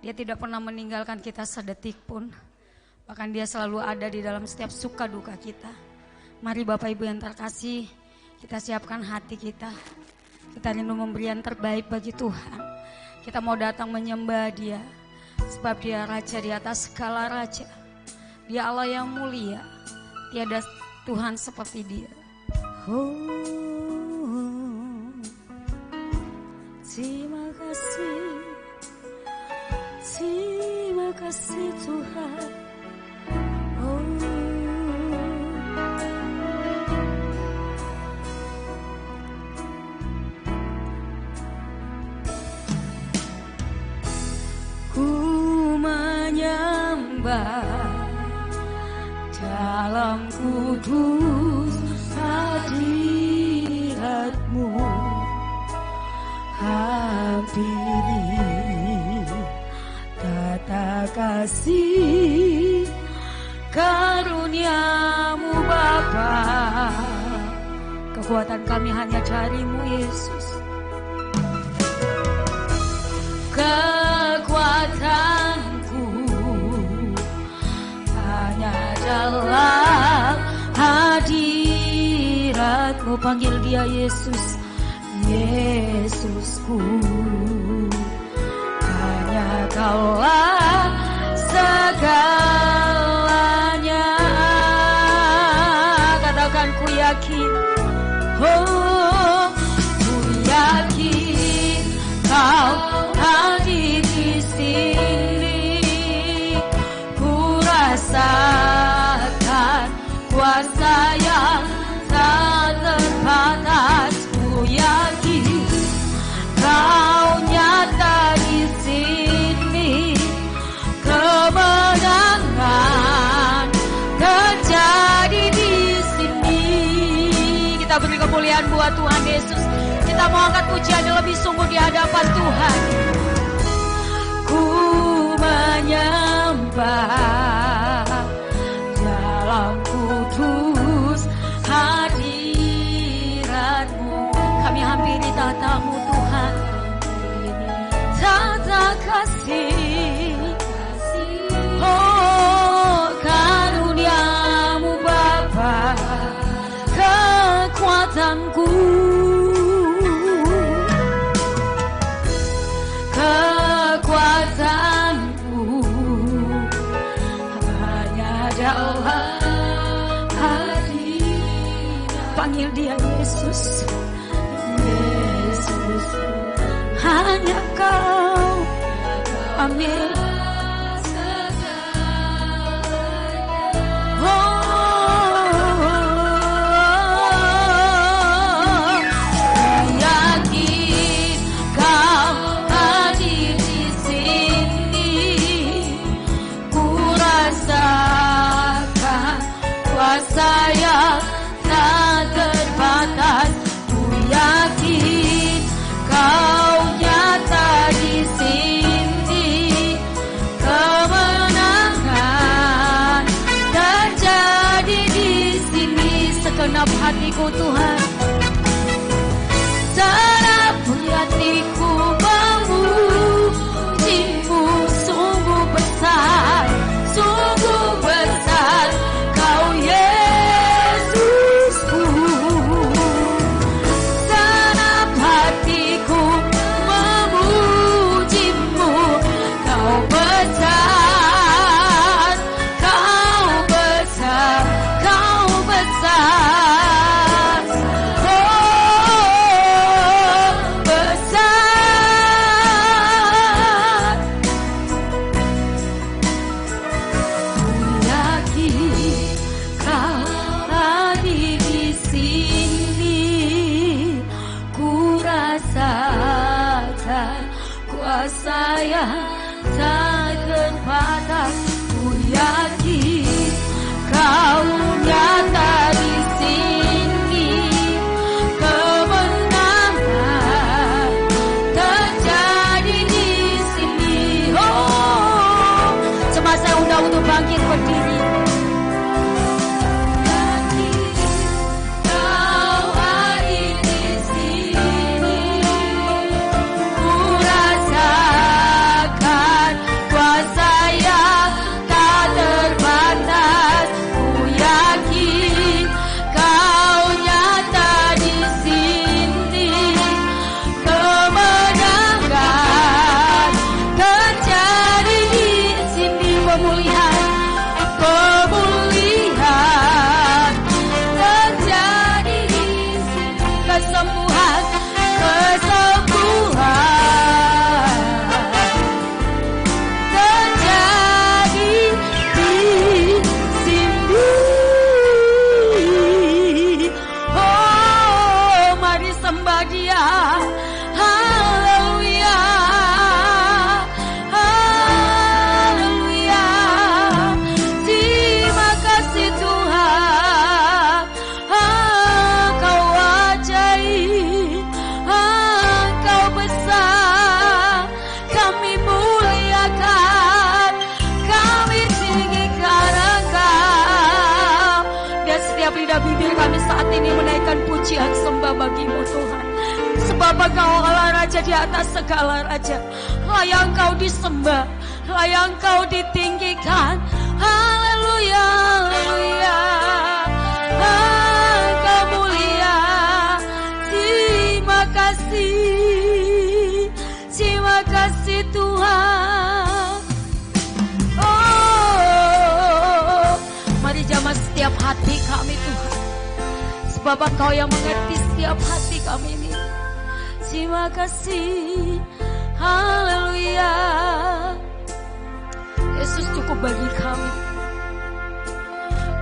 Dia tidak pernah meninggalkan kita sedetik pun. Bahkan dia selalu ada di dalam setiap suka duka kita. Mari Bapak Ibu yang terkasih, kita siapkan hati kita. Kita rindu memberi yang terbaik bagi Tuhan. Kita mau datang menyembah Dia. Sebab Dia Raja di atas segala raja. Dia Allah yang mulia. Tiada Tuhan seperti Dia. Oh, terima kasih Tuhan. Oh, ku menyembah dalam kudus hadirat-Mu, hampiri tata kasih karunia-Mu Bapa. Kekuatan kami hanya dari-Mu Yesus. Kekuatanku hanya dalam hadirat-Mu. Panggil Dia Yesus, Yesusku. Hanya Kaulah segalanya. Katakan ku yakin. Oh, ku yakin Kau hadir di sini. Ku rasakan kuasa yang tak terbatas. Ku yakin Kau nyata di sini. Kemenangan terjadi di sini. Kita beri kemuliaan buat Tuhan Yesus. Kita mau angkat pujian yang lebih sungguh di hadapan Tuhan. Ku menyembah dalam kudus hadirat-Mu. Kami hampiri tata-Mu Tuhan. Tata kasih, oh karunia-Mu Bapa. Kekuatanku, kekuatanku hanya dalam hadirat. Panggil Dia Yesus, Yesus. Hanya Kau, amin. Saya tak terbatas. Ku yakin Kau nyata di sini. Kemenangan terjadi di sini. Segenap hatiku Tuhan, segenap hatiku memuji-Mu. Sungguh besar, sungguh besar Kau Yesusku. Segenap hatiku memuji-Mu. Kau besar, Kau besar, Kau besar. Oh, besar. Ku yakin Kau hadir di sini. Ku rasakan kuasa yang tak terbatas. Ku yakin Kau nyata di sini. Kemenangan terjadi di sini. Oh, semua saya undang untuk bangkit berdiri. Kau hadir di sini. Ku rasakan ini menaikkan pujian sembah bagi-Mu Tuhan. Sebab Engkau Allah Raja di atas segala raja. Layak Engkau disembah, layak Engkau ditinggikan. Haleluya, haleluya. Engkau mulia. Terima kasih Tuhan. Oh, mari jamah setiap hati kami Tuhan. Sebab Engkau yang mengerti setiap hati kami ini. Terima kasih. Haleluya. Yesus cukup bagi kami.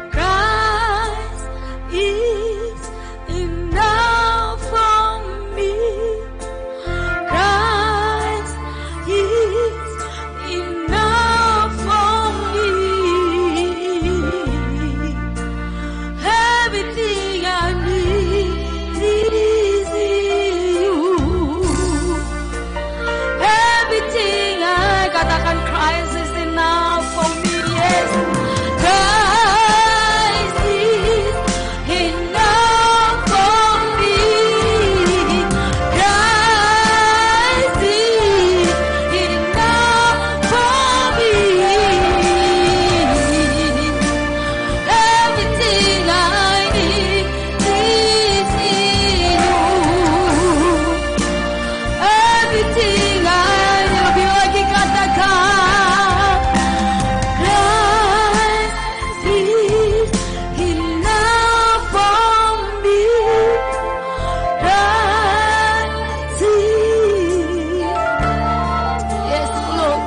Christ is enough for me. Christ is enough for me. Everything I need is in you. Everything I katakan Christ is enough for me. Yes. Christ is enough for me. Christ is enough for me. Everything I need is in you. Everything I need. Lebih lagi katakan Christ is enough for me. Christ is. Yes, Lord.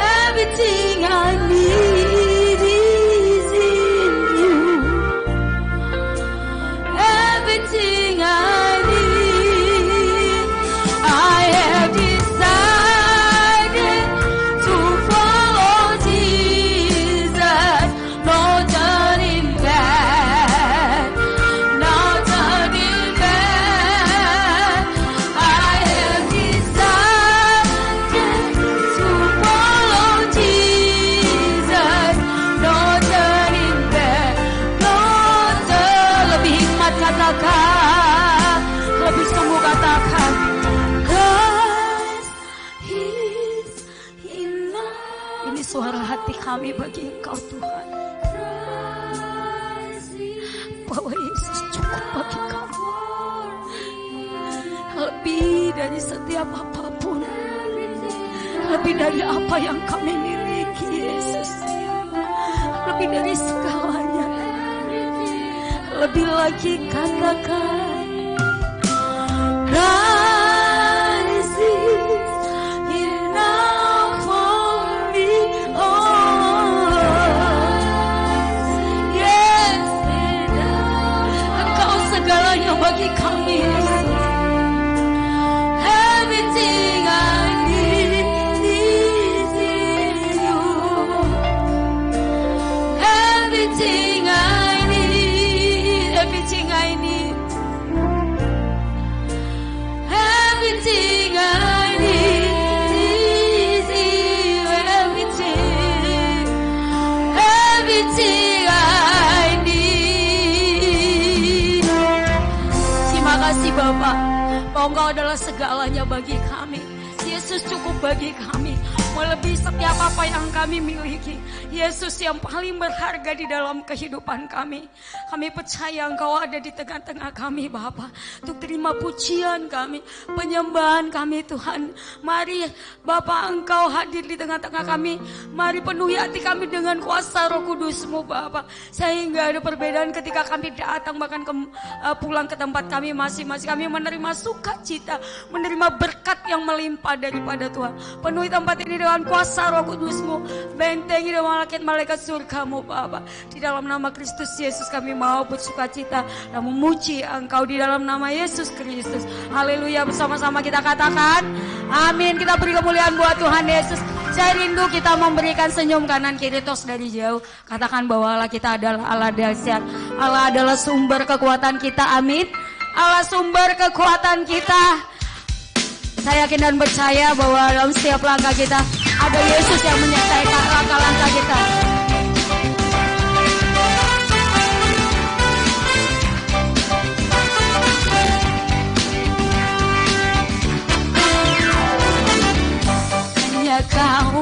Everything I need is in you. Everything I need, I have decided to follow Jesus. No turning back, no turning back. I have decided to follow Jesus. No turning back, no turning. Lebih hikmat katakan, lebih sungguh katakan. Christ is enough. Ini suara hati kami bagi Engkau Tuhan. Bahwa Yesus cukup bagi kami. Lebih dari setiap apapun. Lebih dari apa yang kami miliki Yesus. Lebih dari segalanya. Lebih lagi katakan Christ is enough for me. Oh, yes, Engkau segalanya bagi kami Yesus. Everything I need is in you. Everything I need, everything I need. Everything I need is in you. Everything, everything I need. Terima kasih Bapak, bahwa Engkau adalah segalanya bagi kami. Yesus cukup bagi kami, melebihi setiap apa yang kami miliki. Yesus yang paling berharga di dalam kehidupan kami. Kami percaya Engkau ada di tengah-tengah kami Bapa, untuk terima pujian kami, penyembahan kami Tuhan. Mari Bapa Engkau hadir di tengah-tengah kami. Mari penuhi hati kami dengan kuasa Roh Kudus-Mu Bapa, sehingga ada perbedaan ketika kami datang bahkan pulang ke tempat kami masing-masing. Kami menerima sukacita, menerima berkat yang melimpah daripada Tuhan. Penuhi tempat ini dengan kuasa Roh Kudus-Mu, bentengi dengan malaikat surga-Mu Bapa. Di dalam nama Kristus Yesus kami mau bersukacita dan memuji Engkau di dalam nama Yesus Kristus. Haleluya, bersama-sama kita katakan amin. Kita beri kemuliaan buat Tuhan Yesus. Saya rindu kita memberikan senyum kanan kiri tos dari jauh. Katakan bahwa Allah kita adalah Allah dahsyat. Allah adalah sumber kekuatan kita. Amin. Allah sumber kekuatan kita. Saya yakin dan percaya bahwa dalam setiap langkah kita ada Yesus yang menyertai langkah-langkah kita.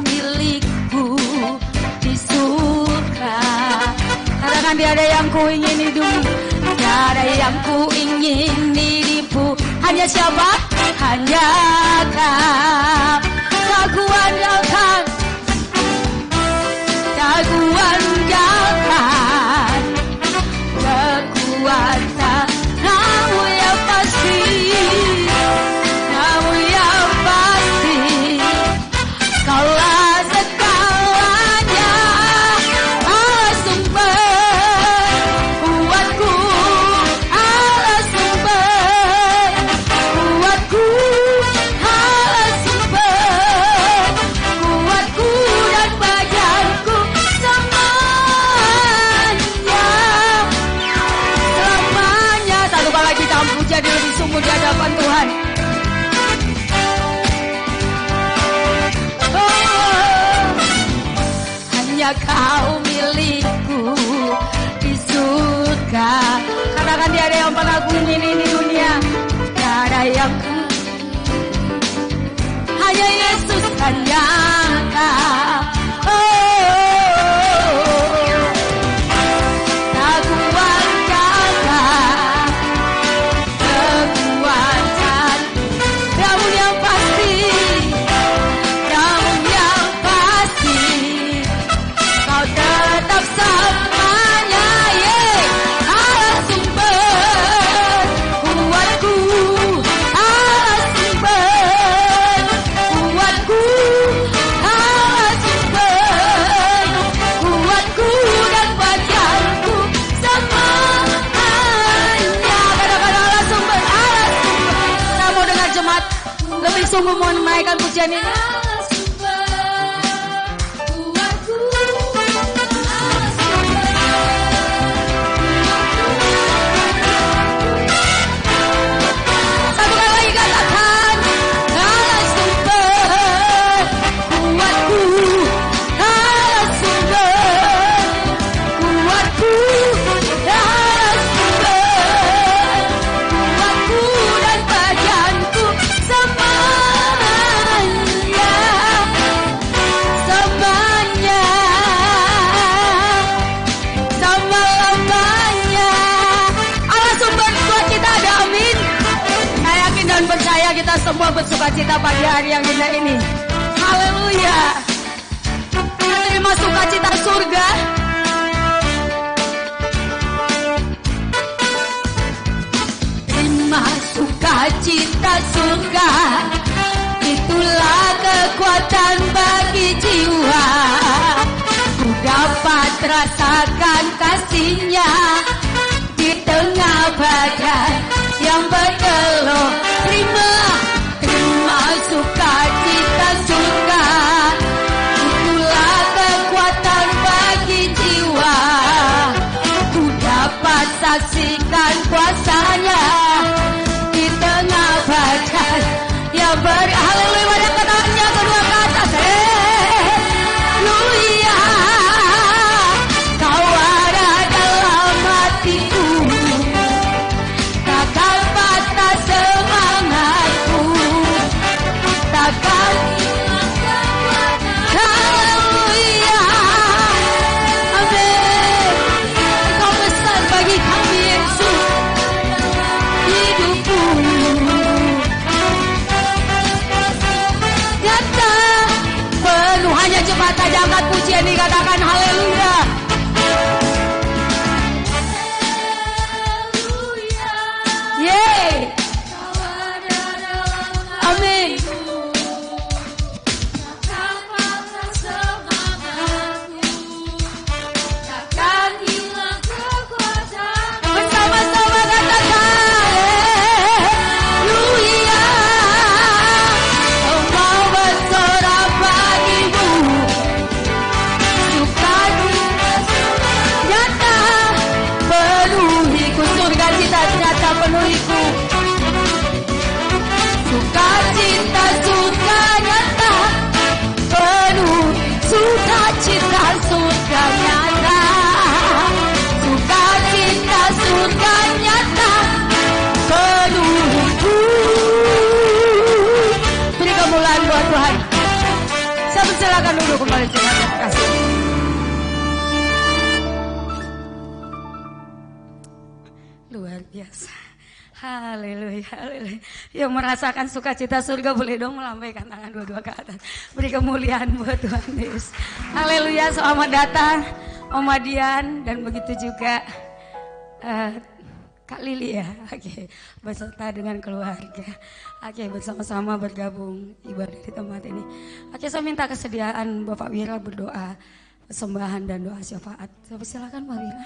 milikku di surga. Katakan tiada yang ku ingin di dunia, tiada yang ku ingin dirimu. Hanya siapa? Hanya Kau. Jagoan Jagoan, jagoan Jagoan, kekuatan Kamu yang pasti, Kamu yang pasti. Kaulah segalanya, Allah sumber kuatku, Allah sumber kuatku, Allah sumber kuatku dan badanku selamanya, selamanya. Satu kali kita puja dia lebih sungguh di hadapan Tuhan. Hanya Kau milikku di surga. Katakan tiada yang pernah ku ingin di dunia, tiada yang ku. Hanya Yesus, hanya Kau. Jagoan Jagoan, kekuatan Namun yang pasti, namun yang pasti, Kau tetap selamanya, Allah sumber kuatku, Allah sumber kuatku, Allah sumber kuatku dan badanku selamanya. Katakan Allah sumber, Allah sumber. Kita mau dengar jemaat lebih sungguh mau menaikkan pujian ini. Satu kali lagi katakan, Allah sumber kuatku, Allah sumber kuatku, Allah sumber kuatku dan badanku selamanya, selamanya, selama-lamanya. Allah sumber kuat kita ada, amin. Saya yakin dan percaya kita semua bersukacita pagi hari yang indah ini. Haleluya. Terima sukacita surga. Terima sukacita surga, itulah kekuatan bagi jiwa. Ku dapat rasakan kasih-Nya di tengah badan yang bergelombang. Terima sukacita surga, itulah kekuatan bagi jiwa. Ku dapat saksikan kuasa-Nya di tengah badan yang haleluya. Pada katanya kedua kata haleluya. Kau ada dalam hatiku, takkan patah semangatku, takkan hilang kekuatan. Haleluya, amin. Kau besar bagi kami Yesus, hidupku nyata penuh. Hanya cepat saja angkat pujian dikatakan haleluya. Yeay, amin. Bersama-sama katakan haleluya. Kau mau bersorak bagimu, suka Silakan duduk kembali jemaat yang terkasih. Luar biasa. Haleluya, haleluya. Yang merasakan sukacita surga boleh dong melambaikan tangan dua-dua ke atas. Beri kemuliaan buat Tuhan Yesus. Haleluya, selamat datang Oma Dian dan begitu juga Kak Lili ya. Oke, beserta dengan keluarga. Oke, bersama-sama bergabung ibadah di tempat ini. Oke, saya minta kesediaan Bapak Wira berdoa persembahan dan doa syafaat. Silakan Pak Wira.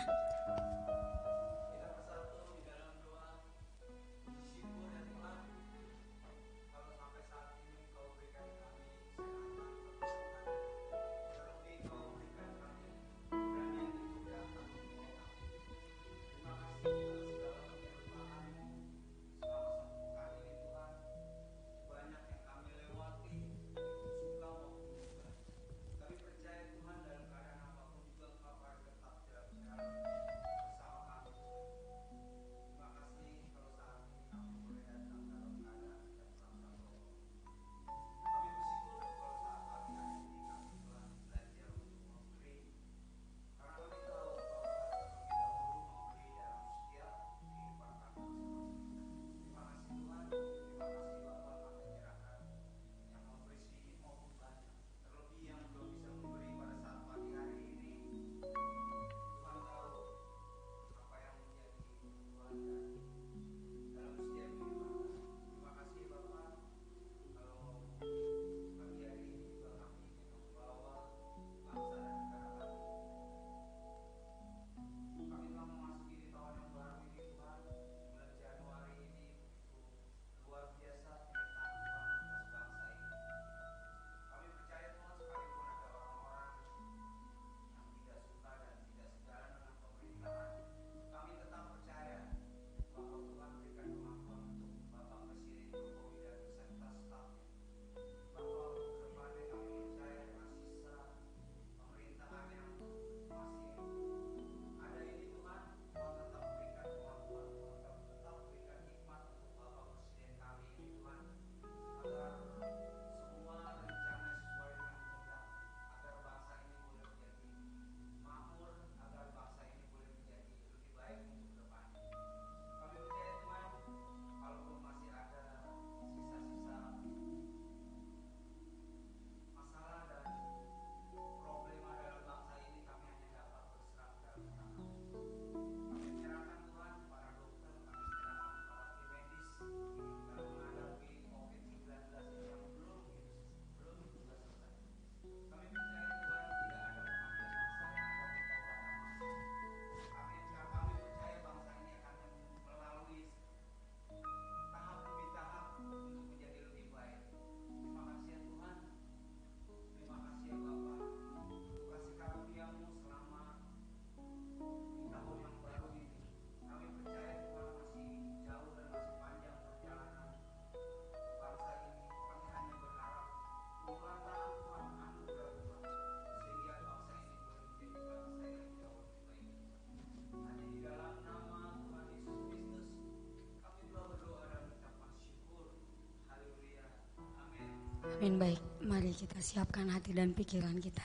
Amin. Baik, mari kita siapkan hati dan pikiran kita.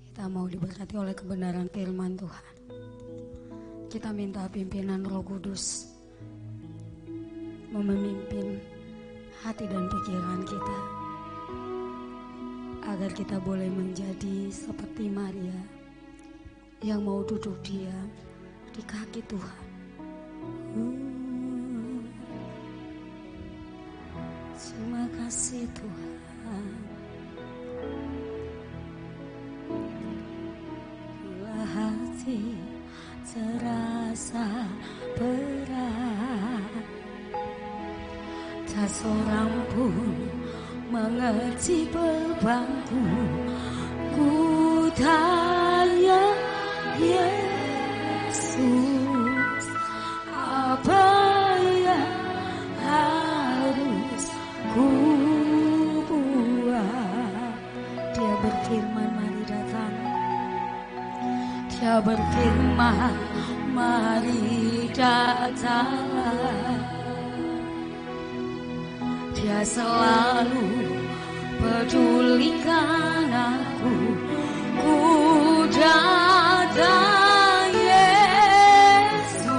Kita mau diberkati oleh kebenaran firman Tuhan. Kita minta pimpinan Roh Kudus memimpin hati dan pikiran kita, agar kita boleh menjadi seperti Maria yang mau duduk diam di kaki Tuhan. Terima kasih Tuhan. Bila hati terasa berat, tak seorang pun mengerti bebanku. Ku tanya Yesus, apa yang harus ku buat? Dia berfirman, mari datang. Dia berfirman, mari datanglah. Dia selalu pedulikan aku, ku datang Yesus,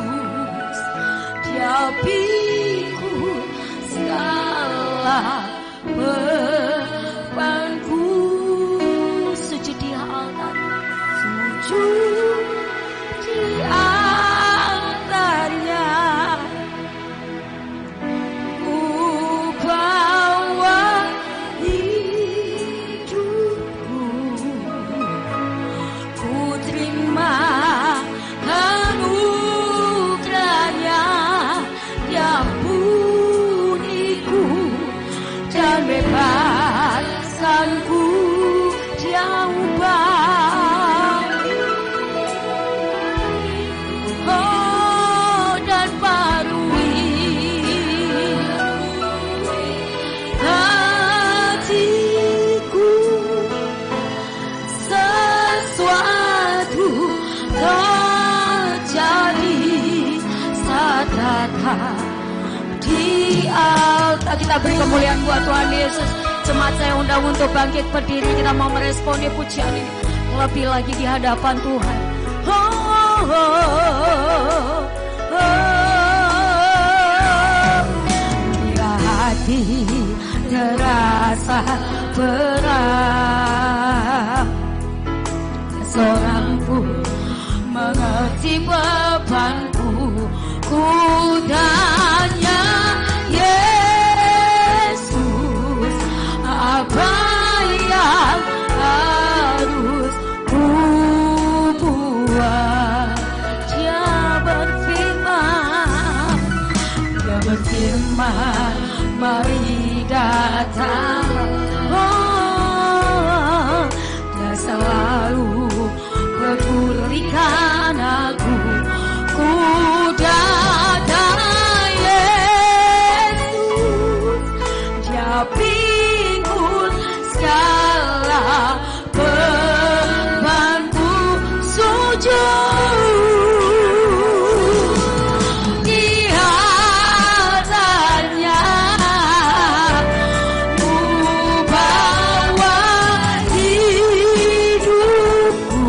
Dia pikul segala bebanku. Sujud di altar, sujud di altarnya, ku bawa hidupku, ku terima anugerahnya, diampuniku dan bebaskanku, Dia ubah, oh dan barui hatiku, sesuatu terjadi saat datang di altar. Kita beri kemuliaan buat Tuhan Yesus. Jemaat saya undang untuk bangkit berdiri. Kita mau meresponi pujian ini lebih lagi di hadapan Tuhan. Oh, oh, oh, oh. Bila hati terasa berat, seorang pun mengerti bebanku, ku tanya Yesus, apa yang harus ku buat? Dia berfirman, mari datang. Oh, Dia selalu pedulikan aku, ku datang Yesus, Dia pikul segala bebanku. Sujud di altarnya, ku bawa hidupku,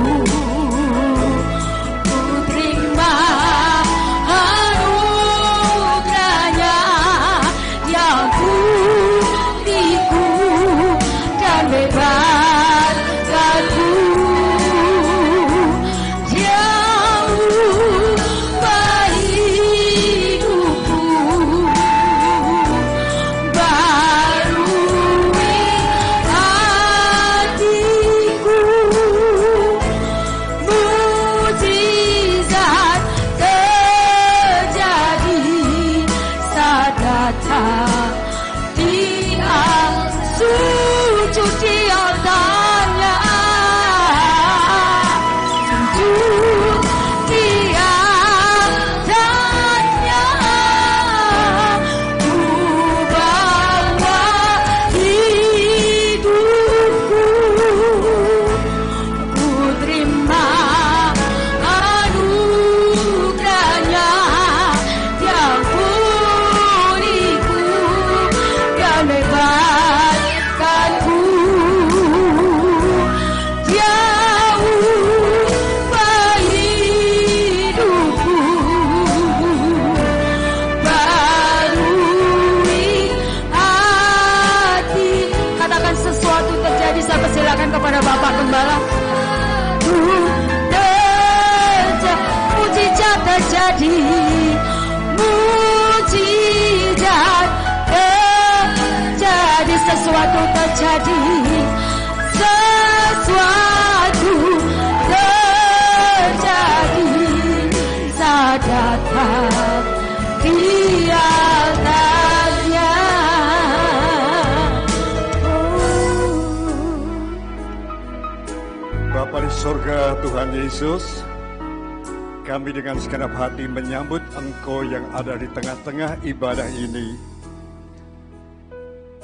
ku terima anugerahnya, diampuniku dan bebaskanku, Dia ubah hidupku, barui hatiku, mukjizat terjadi saat datang di sujud di altarnya, sujud di altarnya, ku bawa hidupku, ku terima anugerahnya, diampuniku dan bebaskanku, Dia ubah hidupku, barui hati. Katakan sesuatu terjadi, saya persilakan kepada Bapak Gembala. Mujizat terjadi, mujizat terjadi, sesuatu terjadi, sesuatu terjadi saat datang di altarnya. Bapa di sorga, Tuhan Yesus, kami dengan segenap hati menyambut Engkau yang ada di tengah-tengah ibadah ini.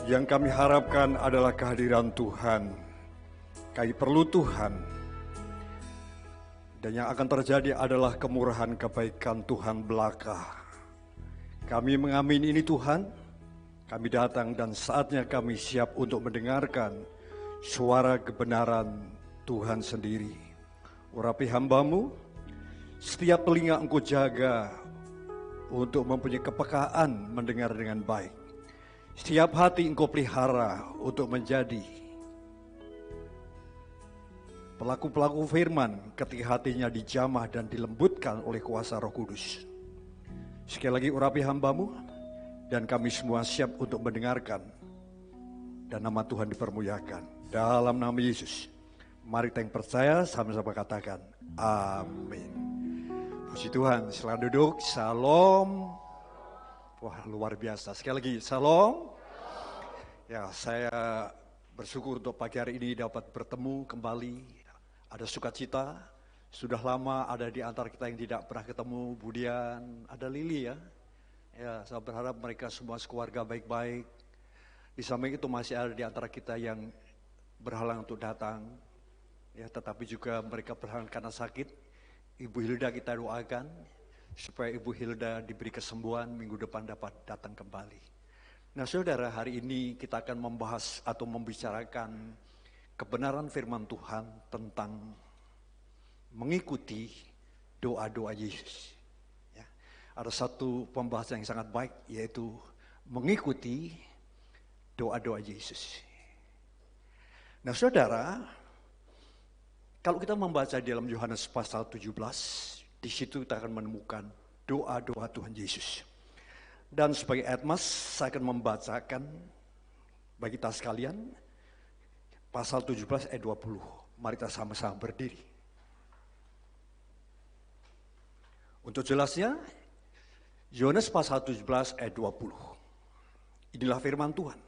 Yang kami harapkan adalah kehadiran Tuhan. Kami perlu Tuhan. Dan yang akan terjadi adalah kemurahan kebaikan Tuhan belaka. Kami mengamini ini Tuhan. Kami datang dan saatnya kami siap untuk mendengarkan suara kebenaran Tuhan sendiri. Urapi hamba-Mu, setiap telinga Engkau jaga untuk mempunyai kepekaan mendengar dengan baik. Setiap hati Engkau pelihara untuk menjadi pelaku-pelaku firman ketika hatinya dijamah dan dilembutkan oleh kuasa Roh Kudus. Sekali lagi urapi hamba-Mu, dan kami semua siap untuk mendengarkan, dan nama Tuhan dipermuliakan. Dalam nama Yesus, mari kita yang percaya sama-sama katakan, amin. Puji Tuhan, silakan duduk, shalom. Wah, luar biasa, sekali lagi, shalom. Ya, saya bersyukur untuk pagi hari ini dapat bertemu kembali. Ada sukacita, sudah lama ada di antara kita yang tidak pernah ketemu. Budian, ada Lili ya. Ya, saya berharap mereka semua sekeluarga baik-baik. Di samping itu masih ada di antara kita yang berhalang untuk datang. Ya, tetapi juga mereka berhalang karena sakit. Ibu Hilda kita doakan supaya Ibu Hilda diberi kesembuhan, minggu depan dapat datang kembali. Nah saudara, hari ini kita akan membahas atau membicarakan kebenaran firman Tuhan tentang mengikuti doa-doa Yesus. Ada satu pembahasan yang sangat baik, yaitu mengikuti doa-doa Yesus. Nah saudara, kalau kita membaca di dalam Yohanes pasal 17, di situ kita akan menemukan doa-doa Tuhan Yesus. Dan sebagai Edmas, saya akan membacakan bagi kita sekalian, pasal 17 ayat 20. Mari kita sama-sama berdiri. Untuk jelasnya, Yohanes pasal 17 ayat 20. Inilah firman Tuhan.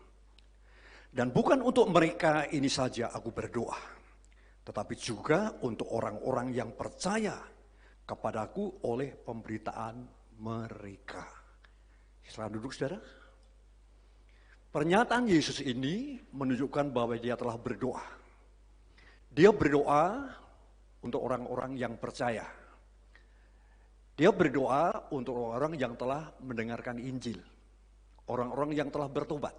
Dan bukan untuk mereka ini saja aku berdoa, tetapi juga untuk orang-orang yang percaya kepadaku oleh pemberitaan mereka. Silakan duduk saudara. Pernyataan Yesus ini menunjukkan bahwa dia telah berdoa. Dia berdoa untuk orang-orang yang percaya. Dia berdoa untuk orang-orang yang telah mendengarkan Injil. Orang-orang yang telah bertobat.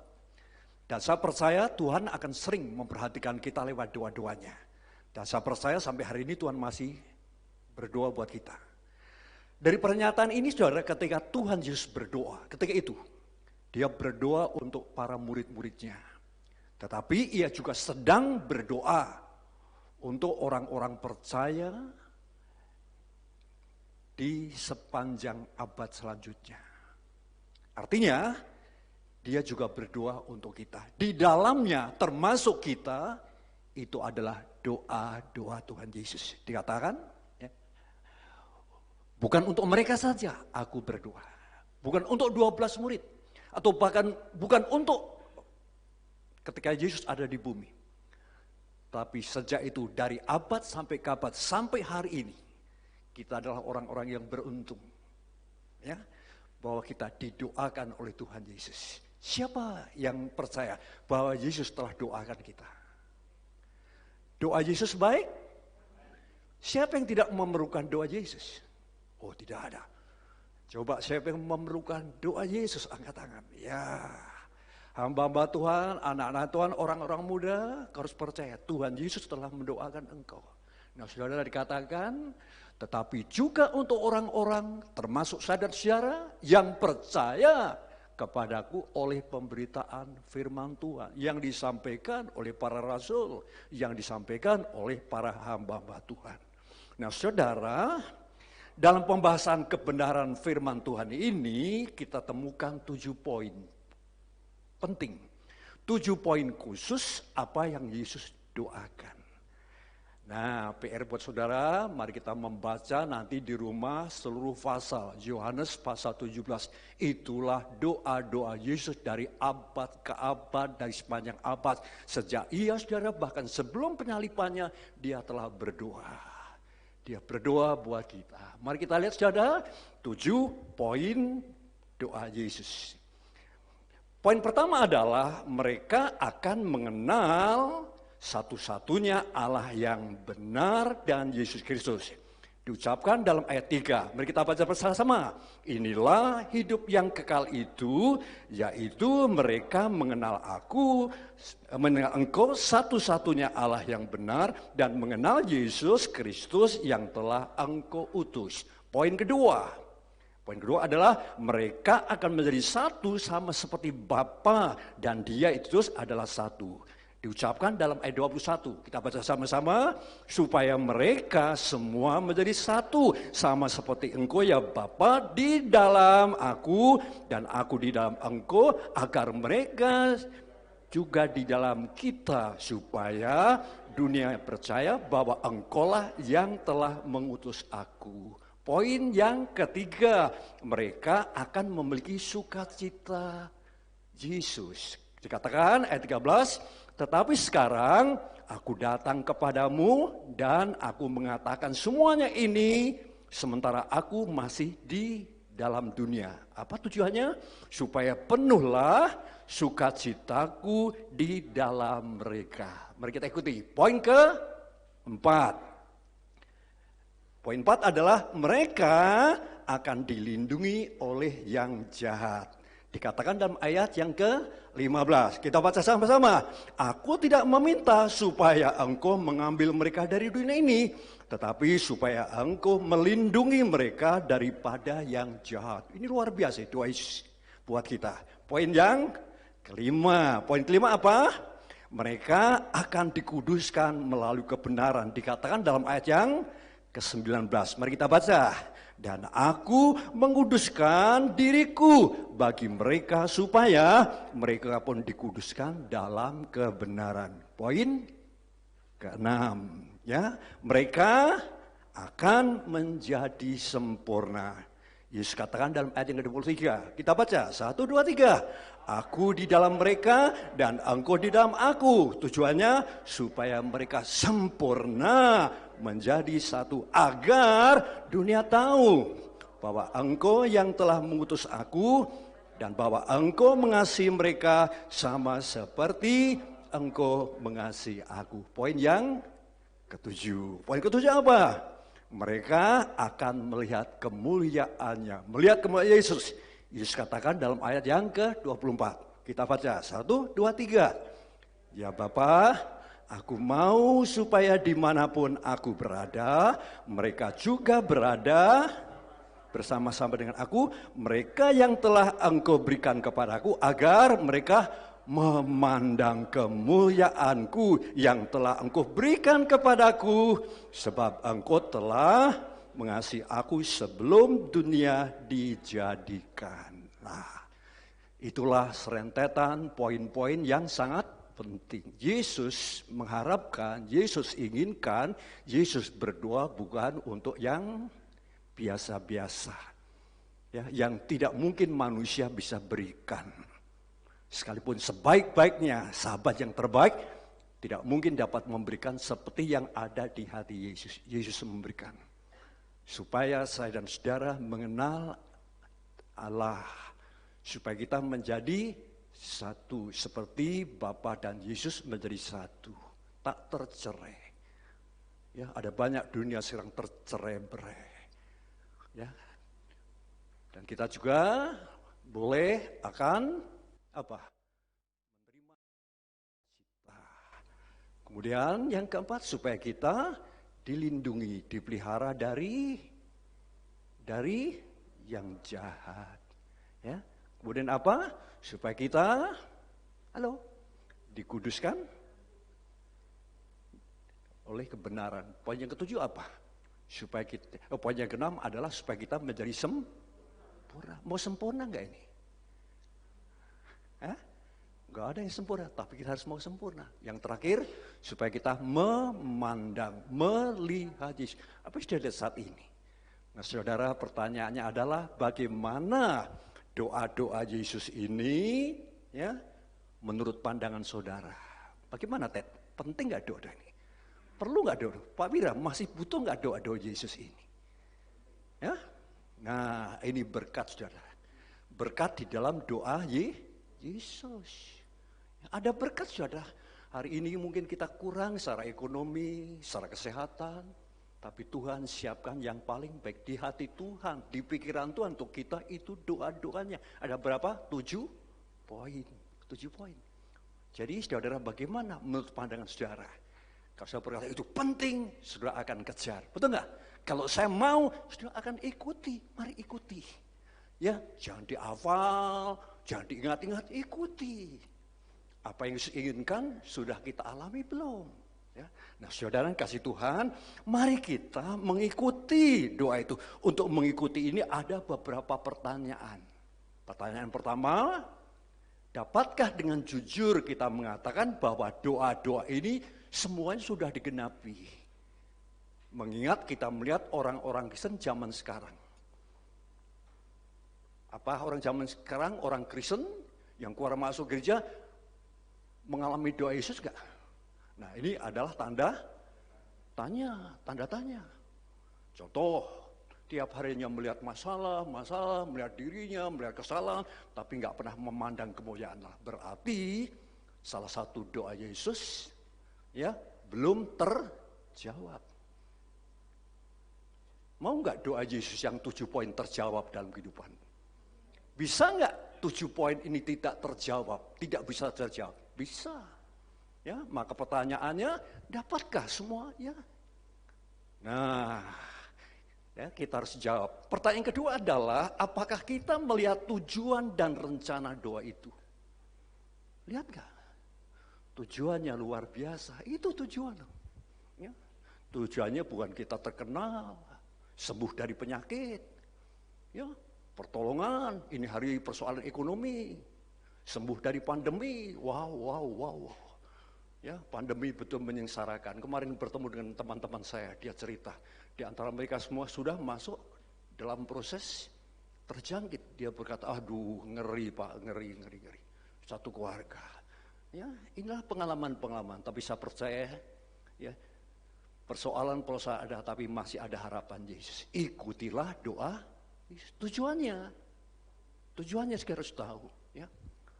Dan saya percaya Tuhan akan sering memperhatikan kita lewat doa-doanya. Dan saya percaya sampai hari ini Tuhan masih berdoa buat kita. Dari pernyataan ini saudara, ketika Tuhan Yesus berdoa, ketika itu dia berdoa untuk para murid-muridnya. Tetapi ia juga sedang berdoa untuk orang-orang percaya di sepanjang abad selanjutnya. Artinya, dia juga berdoa untuk kita. Di dalamnya, termasuk kita, itu adalah doa-doa Tuhan Yesus. Dikatakan, ya, bukan untuk mereka saja aku berdoa. Bukan untuk 12 murid. Atau bahkan bukan untuk ketika Yesus ada di bumi. Tapi sejak itu, dari abad sampai ke abad, sampai hari ini, kita adalah orang-orang yang beruntung, ya, bahwa kita didoakan oleh Tuhan Yesus. Siapa yang percaya bahwa Yesus telah doakan kita? Doa Yesus baik? Siapa yang tidak memerlukan doa Yesus? Oh, tidak ada. Coba siapa yang memerlukan doa Yesus? Angkat tangan. Ya, hamba-hamba Tuhan, anak-anak Tuhan, orang-orang muda, kau harus percaya Tuhan Yesus telah mendoakan engkau. Nah, saudara dikatakan, tetapi juga untuk orang-orang termasuk saudara-saudara yang percaya kepadaku oleh pemberitaan firman Tuhan yang disampaikan oleh para rasul, yang disampaikan oleh para hamba-hamba Tuhan. Nah saudara, dalam pembahasan kebenaran firman Tuhan ini kita temukan 7 poin penting. 7 poin khusus apa yang Yesus doakan. Nah, PR buat saudara, mari kita membaca nanti di rumah seluruh pasal Yohanes pasal 17. Itulah doa-doa Yesus dari abad ke abad, dari sepanjang abad. Sejak ia saudara, bahkan sebelum penyalipannya, dia telah berdoa. Dia berdoa buat kita. Mari kita lihat saudara, 7 poin doa Yesus. Poin pertama adalah mereka akan mengenal satu-satunya Allah yang benar dan Yesus Kristus. Diucapkan dalam ayat 3. Mari kita baca bersama-sama. Inilah hidup yang kekal itu, yaitu mereka mengenal engkau satu-satunya Allah yang benar, dan mengenal Yesus Kristus yang telah engkau utus. Poin kedua adalah mereka akan menjadi satu sama seperti Bapa dan Dia itu adalah satu. Diucapkan dalam ayat 21. Kita baca sama-sama. Supaya mereka semua menjadi satu. Sama seperti engkau ya Bapa di dalam aku dan aku di dalam engkau. Agar mereka juga di dalam kita. Supaya dunia percaya bahwa engkaulah yang telah mengutus aku. Poin yang ketiga. Mereka akan memiliki sukacita Yesus. Dikatakan ayat 13. Tetapi sekarang aku datang kepadamu dan aku mengatakan semuanya ini sementara aku masih di dalam dunia. Apa tujuannya? Supaya penuhlah sukacitaku di dalam mereka. Mari kita ikuti. Poin keempat. Poin 4 adalah mereka akan dilindungi oleh yang jahat. Dikatakan dalam ayat yang ke-15. Kita baca sama-sama. Aku tidak meminta supaya engkau mengambil mereka dari dunia ini. Tetapi supaya engkau melindungi mereka daripada yang jahat. Ini luar biasa itu buat kita. Poin yang kelima. Poin kelima apa? Mereka akan dikuduskan melalui kebenaran. Dikatakan dalam ayat yang ke-19. Mari kita baca. Dan aku menguduskan diriku bagi mereka supaya mereka pun dikuduskan dalam kebenaran. Poin ke-6, ya, mereka akan menjadi sempurna. Yesus katakan dalam ayat yang ke-23. Kita baca 1, 2, 3. Aku di dalam mereka dan engkau di dalam aku. Tujuannya supaya mereka sempurna menjadi satu agar dunia tahu bahwa engkau yang telah mengutus aku dan bahwa engkau mengasihi mereka sama seperti engkau mengasihi aku. Poin yang ketujuh. Poin ketujuh apa? Mereka akan melihat kemuliaannya. Melihat kemuliaan Yesus. Yesus katakan dalam ayat yang ke-24. Kita baca 1, 2, 3. Ya Bapa, aku mau supaya dimanapun aku berada, mereka juga berada bersama-sama dengan aku. Mereka yang telah engkau berikan kepadaku, agar mereka memandang kemuliaanku yang telah engkau berikan kepadaku. Sebab engkau telah mengasihi aku sebelum dunia dijadikan. Nah, itulah serentetan poin-poin yang sangat penting. Yesus mengharapkan, Yesus inginkan, Yesus berdoa bukan untuk yang biasa-biasa, ya, yang tidak mungkin manusia bisa berikan. Sekalipun sebaik-baiknya sahabat yang terbaik, tidak mungkin dapat memberikan seperti yang ada di hati Yesus. Yesus memberikan. Supaya saya dan saudara mengenal Allah. Supaya kita menjadi satu seperti Bapa dan Yesus menjadi satu, tak tercerai. Ya, ada banyak dunia sekarang tercerai-berai. Ya. Dan kita juga boleh akan apa? Menerima cita. Kemudian yang keempat, supaya kita dilindungi, dipelihara dari yang jahat. Ya. Kemudian apa? Supaya kita dikuduskan oleh kebenaran. Poin yang ketujuh apa? Supaya kita, poin yang keenam adalah supaya kita menjadi sempurna. Mau sempurna enggak ini? Enggak ada yang sempurna, tapi kita harus mau sempurna. Yang terakhir, supaya kita memandang, melihat Yesus. Apa yang sudah lihat saat ini? Nah saudara, pertanyaannya adalah bagaimana doa-doa Yesus ini, ya, menurut pandangan saudara? Bagaimana Ted? Penting nggak doa ini? Perlu nggak doa? Pak Wira, masih butuh nggak doa-doa Yesus ini? Ya, nah ini berkat saudara. Berkat di dalam doa Yesus. Ada berkat saudara. Hari ini mungkin kita kurang secara ekonomi, secara kesehatan. Tapi Tuhan siapkan yang paling baik di hati Tuhan, di pikiran Tuhan untuk kita itu doa-doanya. Ada berapa? 7 poin. 7 poin. Jadi saudara bagaimana menurut pandangan saudara? Kalau saya berkata itu penting, saudara akan kejar. Betul nggak? Kalau saya mau, saudara akan ikuti. Mari ikuti. Ya, jangan dihafal, jangan diingat-ingat, ikuti. Apa yang Yesus inginkan sudah kita alami belum? Ya. Nah saudara kasih Tuhan, mari kita mengikuti doa itu. Untuk mengikuti ini ada beberapa pertanyaan. Pertanyaan pertama, dapatkah dengan jujur kita mengatakan bahwa doa-doa ini semuanya sudah digenapi? Mengingat kita melihat orang-orang Kristen zaman sekarang. Apa orang zaman sekarang, orang Kristen yang keluar masuk gereja mengalami doa Yesus enggak? Nah ini adalah tanda tanya. Contoh, tiap harinya melihat masalah, melihat dirinya, melihat kesalahan, tapi nggak pernah memandang kemuliaan Allah. Berarti salah satu doa Yesus ya belum terjawab. Mau nggak doa Yesus yang 7 poin terjawab dalam kehidupan? Bisa nggak 7 poin ini tidak terjawab, tidak bisa terjawab? Bisa. Ya, maka pertanyaannya, dapatkah semua? Ya. Nah, ya, kita harus jawab. Pertanyaan kedua adalah, apakah kita melihat tujuan dan rencana doa itu? Lihat gak? Tujuannya luar biasa. Itu tujuan. Ya. Tujuannya bukan kita terkenal, sembuh dari penyakit. Ya, pertolongan, ini hari persoalan ekonomi. Sembuh dari pandemi. Wow. Ya, pandemi betul menyengsarakan. Kemarin bertemu dengan teman-teman saya, dia cerita. Di antara mereka semua sudah masuk dalam proses terjangkit. Dia berkata, aduh ngeri Pak, ngeri. Satu keluarga. Ya, inilah pengalaman-pengalaman. Tapi saya percaya, ya, persoalan ada, tapi masih ada harapan Yesus. Ikutilah doa. Tujuannya sekarang harus tahu. Ya.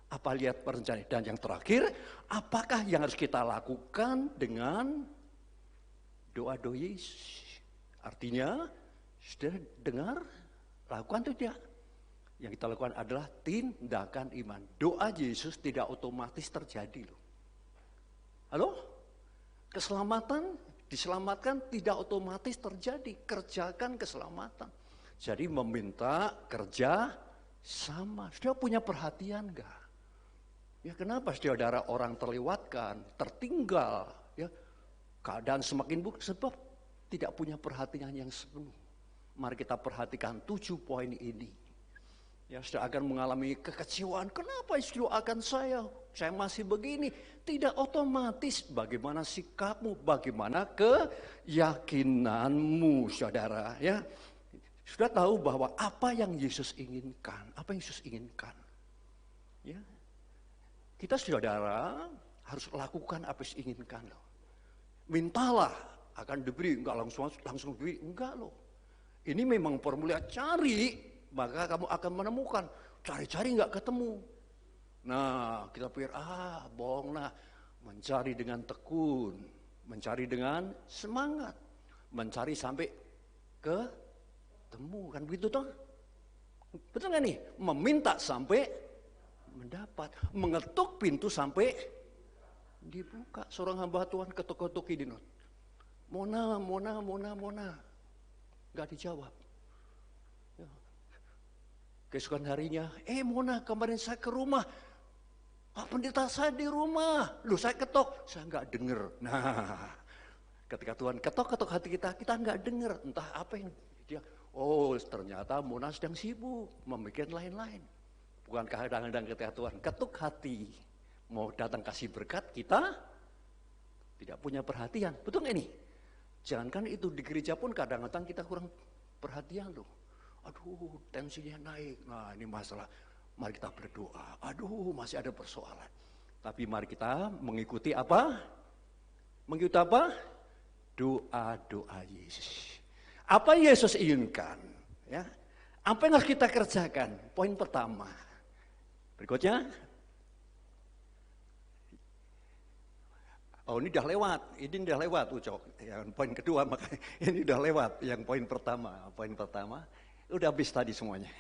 Apa lihat perencanaan? Dan yang terakhir, apakah yang harus kita lakukan dengan doa-doa Yesus? Artinya, sudah dengar, lakukan itu tidak. Yang kita lakukan adalah tindakan iman. Doa Yesus tidak otomatis terjadi loh. Halo? Diselamatkan tidak otomatis terjadi. Kerjakan keselamatan. Jadi meminta kerja sama. Sudah punya perhatian enggak? Ya kenapa saudara orang terlewatkan, tertinggal, ya keadaan semakin buruk sebab tidak punya perhatian yang sepenuh. Mari kita perhatikan 7 poin ini. Ya sudah akan mengalami kekecewaan. Kenapa istri akan saya masih begini? Tidak otomatis. Bagaimana sikapmu, bagaimana keyakinanmu, saudara. Ya sudah tahu bahwa apa yang Yesus inginkan, Ya. Kita saudara harus lakukan apa yang inginkan loh. Mintalah akan diberi, enggak langsung diberi, enggak loh. Ini memang formula cari, maka kamu akan menemukan. Cari-cari enggak ketemu. Nah, kita pikir bohong lah. Mencari dengan tekun, mencari dengan semangat, mencari sampai ketemu, kan begitu toh? Betul nggak nih? Meminta sampai mendapat, mengetuk pintu sampai dibuka. Seorang hamba Tuhan ketuk-ketuk ini, Mona, nggak dijawab. Ya. Keesokan harinya, Mona kemarin saya ke rumah, Pak Pendeta saya di rumah, saya ketok, saya nggak dengar. Nah, ketika Tuhan ketok-ketok hati kita nggak dengar, entah apa yang dia. Ternyata Mona sedang sibuk, memikirkan lain-lain. Bukankah kadang-kadang ketika Tuhan ketuk hati, mau datang kasih berkat, kita tidak punya perhatian. Betul nggak ini? Jangankan itu, di gereja pun kadang-kadang kita kurang perhatian loh. Aduh, tensinya naik. Nah, ini masalah. Mari kita berdoa. Aduh, masih ada persoalan. Tapi mari kita mengikuti apa? Mengikuti apa? Doa-doa Yesus. Apa Yesus inginkan? Ya. Apa yang harus kita kerjakan? Poin pertama. Berikutnya. Oh ini udah lewat Ucok. Yang poin kedua makanya ini udah lewat. Yang poin pertama udah habis tadi semuanya.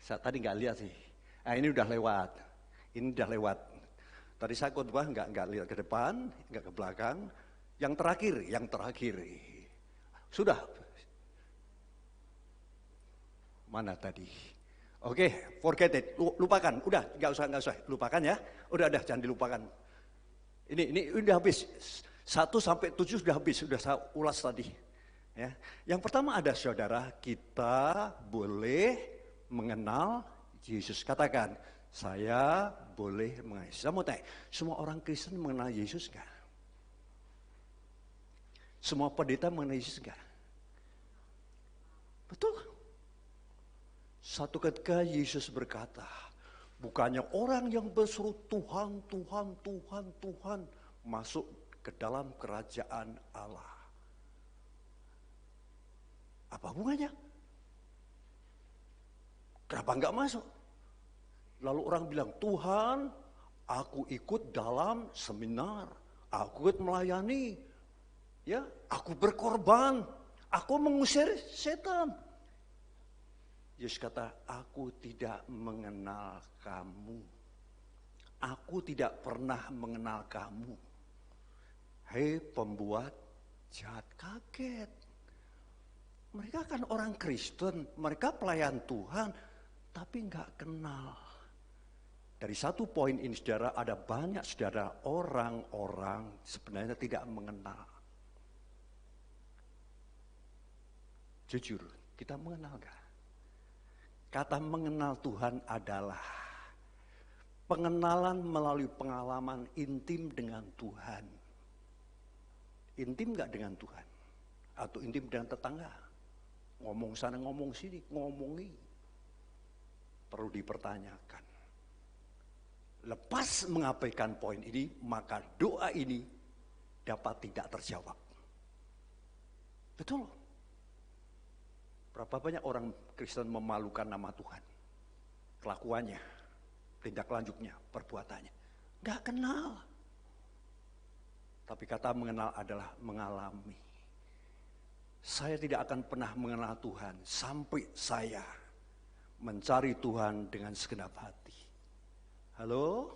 Saya tadi nggak lihat sih. Ini udah lewat. Tadi saya khotbah nggak lihat ke depan, nggak ke belakang. Yang terakhir. Sudah. Mana tadi? Oke, forget it, lupakan. Udah, nggak usah, lupakan ya. Udah, jangan dilupakan. Ini udah habis. 1 sampai 7 sudah habis, sudah saya ulas tadi. Ya. Yang pertama ada saudara, kita boleh mengenal Yesus. Katakan, saya boleh mengenal Yesus. Saya mau tanya, semua orang Kristen mengenal Yesus enggak? Semua pendeta mengenal Yesus enggak? Betul. Satu ketika Yesus berkata, bukannya orang yang berseru Tuhan masuk ke dalam kerajaan Allah. Apa hubungannya? Kenapa enggak masuk? Lalu orang bilang, Tuhan, aku ikut dalam seminar, aku ikut melayani, ya, aku berkorban, aku mengusir setan. Yesus kata, aku tidak mengenal kamu. Aku tidak pernah mengenal kamu. Hei pembuat jahat, kaget. Mereka kan orang Kristen, mereka pelayan Tuhan, tapi nggak kenal. Dari satu poin ini saudara, ada banyak saudara orang-orang sebenarnya tidak mengenal. Jujur, kita mengenal nggak? Kata mengenal Tuhan adalah pengenalan melalui pengalaman intim dengan Tuhan. Intim gak dengan Tuhan? Atau intim dengan tetangga? Ngomong sana ngomong sini, ngomongi. Perlu dipertanyakan. Lepas mengabaikan poin ini, maka doa ini dapat tidak terjawab. Betul. Berapa banyak orang Kristen memalukan nama Tuhan? Kelakuannya, tindak lanjutnya, perbuatannya. Gak kenal. Tapi kata mengenal adalah mengalami. Saya tidak akan pernah mengenal Tuhan sampai saya mencari Tuhan dengan segenap hati. Halo?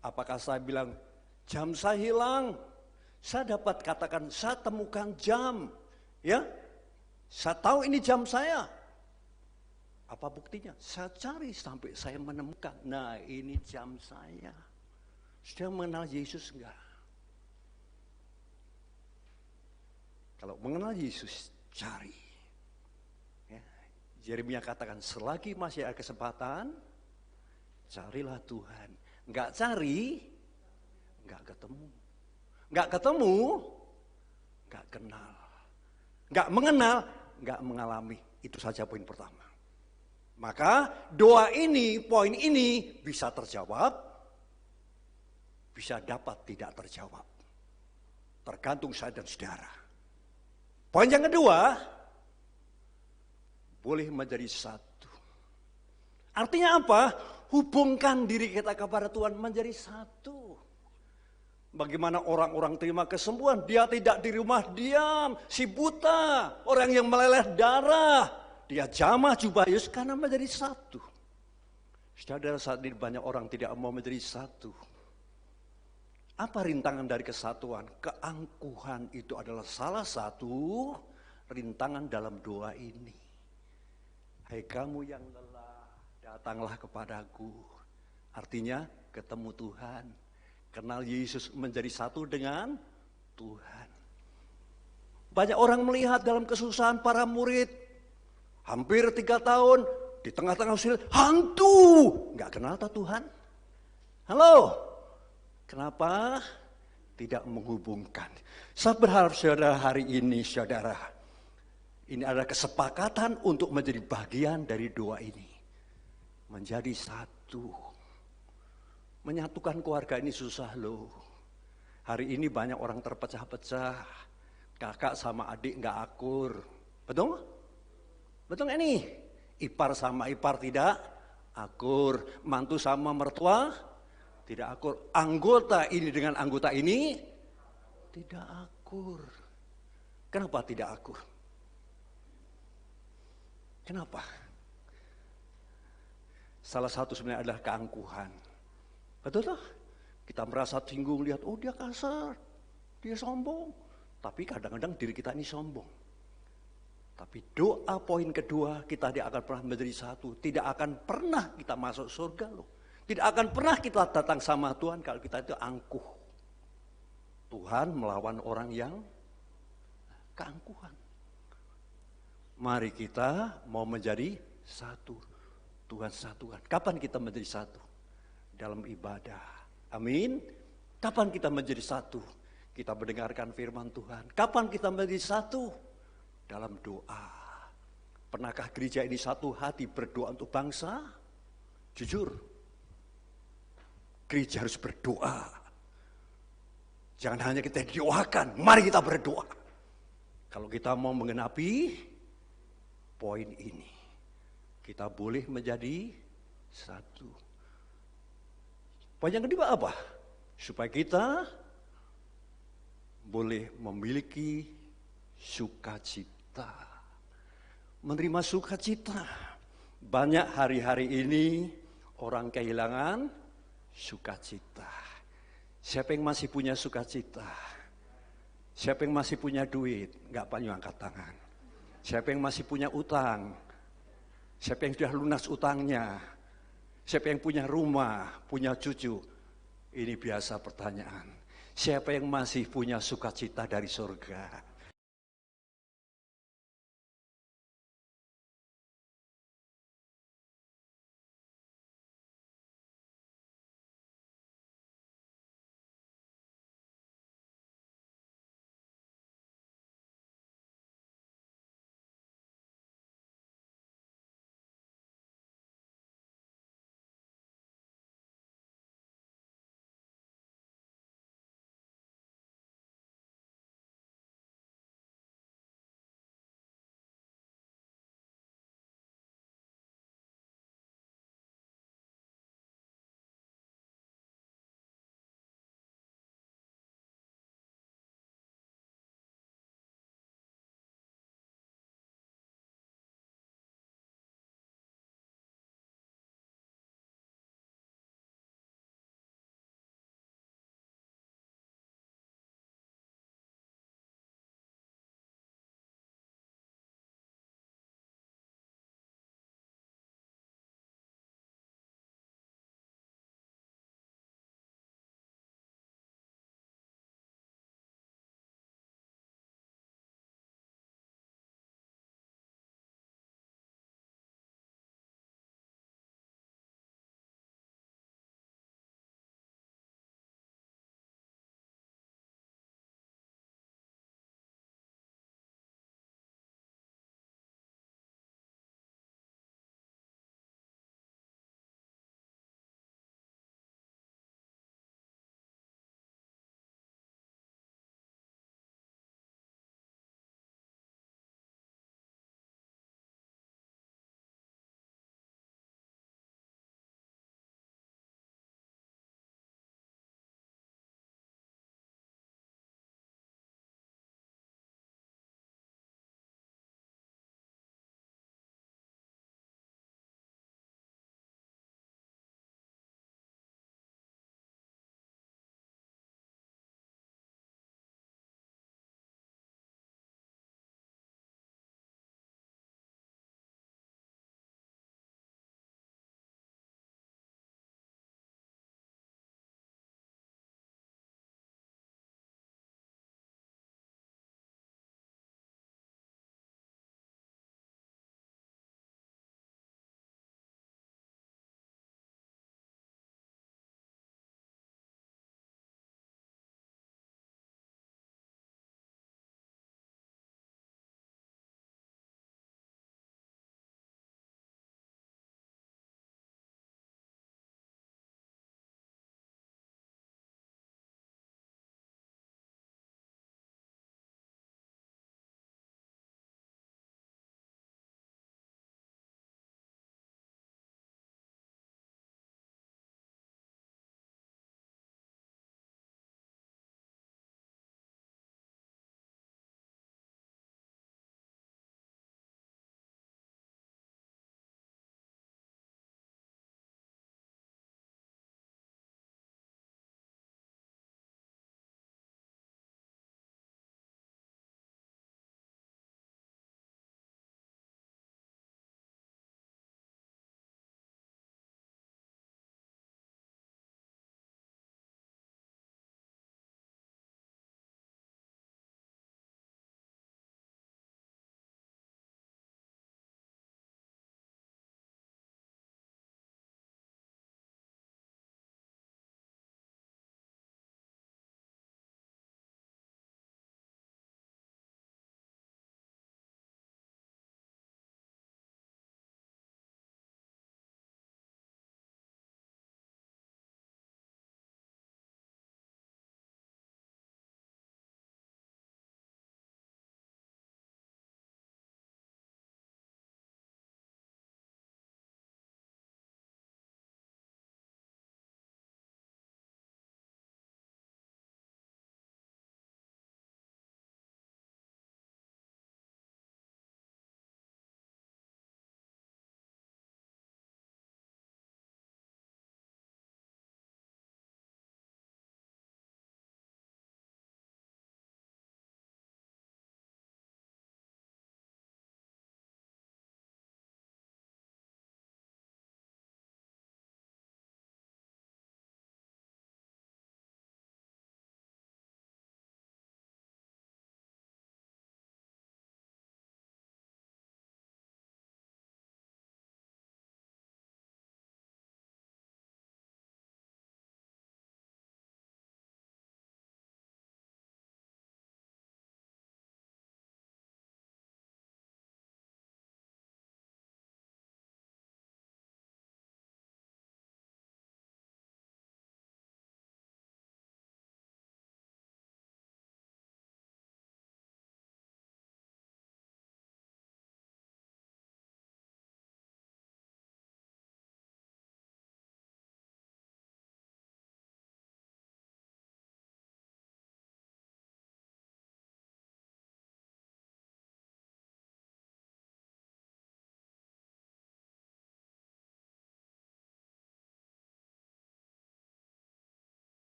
Apakah saya bilang, jam saya hilang? Saya dapat katakan, saya temukan jam. Ya, saya tahu ini jam saya. Apa buktinya? Saya cari sampai saya menemukan. Nah, ini jam saya. Sudah mengenal Yesus enggak? Kalau mengenal Yesus, cari. Ya. Yeremia katakan, selagi masih ada kesempatan, carilah Tuhan. Enggak cari, enggak ketemu. Enggak ketemu, enggak kenal. Enggak mengenal, enggak mengalami. Itu saja poin pertama. Maka doa ini, poin ini bisa terjawab, bisa dapat tidak terjawab. Tergantung saya dan saudara. Poin yang kedua, boleh menjadi satu. Artinya apa? Hubungkan diri kita kepada Tuhan menjadi satu. Bagaimana orang-orang terima kesembuhan? Dia tidak di rumah diam, si buta, orang yang meleleh darah. Dia jamah jubah Yesus karena menjadi satu. Saudara, saat ini banyak orang tidak mau menjadi satu. Apa rintangan dari kesatuan? Keangkuhan itu adalah salah satu rintangan dalam doa ini. Hai kamu yang lelah, datanglah kepadaku. Artinya ketemu Tuhan. Kenal Yesus menjadi satu dengan Tuhan. Banyak orang melihat dalam kesusahan para murid. Hampir 3 tahun di tengah-tengah usil hantu. Gak kenal tak Tuhan? Halo? Kenapa tidak menghubungkan? Saya berharap saudara hari ini saudara. Ini adalah kesepakatan untuk menjadi bagian dari doa ini. Menjadi satu. Menyatukan keluarga ini susah loh. Hari ini banyak orang terpecah-pecah. Kakak sama adik gak akur. Betul? Betul gak nih? Ipar sama ipar tidak akur. Mantu sama mertua tidak akur. Anggota ini dengan anggota ini tidak akur. Kenapa tidak akur? Kenapa? Salah satu sebenarnya adalah keangkuhan. Betul toh? Kita merasa singgung lihat, oh dia kasar, dia sombong. Tapi kadang-kadang diri kita ini sombong. Tapi doa poin kedua, kita tidak akan pernah menjadi satu. Tidak akan pernah kita masuk surga loh. Tidak akan pernah kita datang sama Tuhan kalau kita itu angkuh. Tuhan melawan orang yang keangkuhan. Mari kita mau menjadi satu. Tuhan satukan. Kapan kita menjadi satu? Dalam ibadah. Amin. Kapan kita menjadi satu? Kita mendengarkan firman Tuhan. Kapan kita menjadi satu? Dalam doa. Pernahkah gereja ini satu hati berdoa untuk bangsa? Jujur. Gereja harus berdoa. Jangan hanya kita doakan, mari kita berdoa. Kalau kita mau menggenapi poin ini, kita boleh menjadi satu. Poin yang kedua apa? Supaya kita boleh memiliki sukacita. Menerima sukacita. Banyak hari-hari ini orang kehilangan sukacita. Siapa yang masih punya sukacita? Siapa yang masih punya duit? Enggak banyak angkat tangan. Siapa yang masih punya utang? Siapa yang sudah lunas utangnya? Siapa yang punya rumah, punya cucu? Ini biasa pertanyaan. Siapa yang masih punya sukacita dari surga?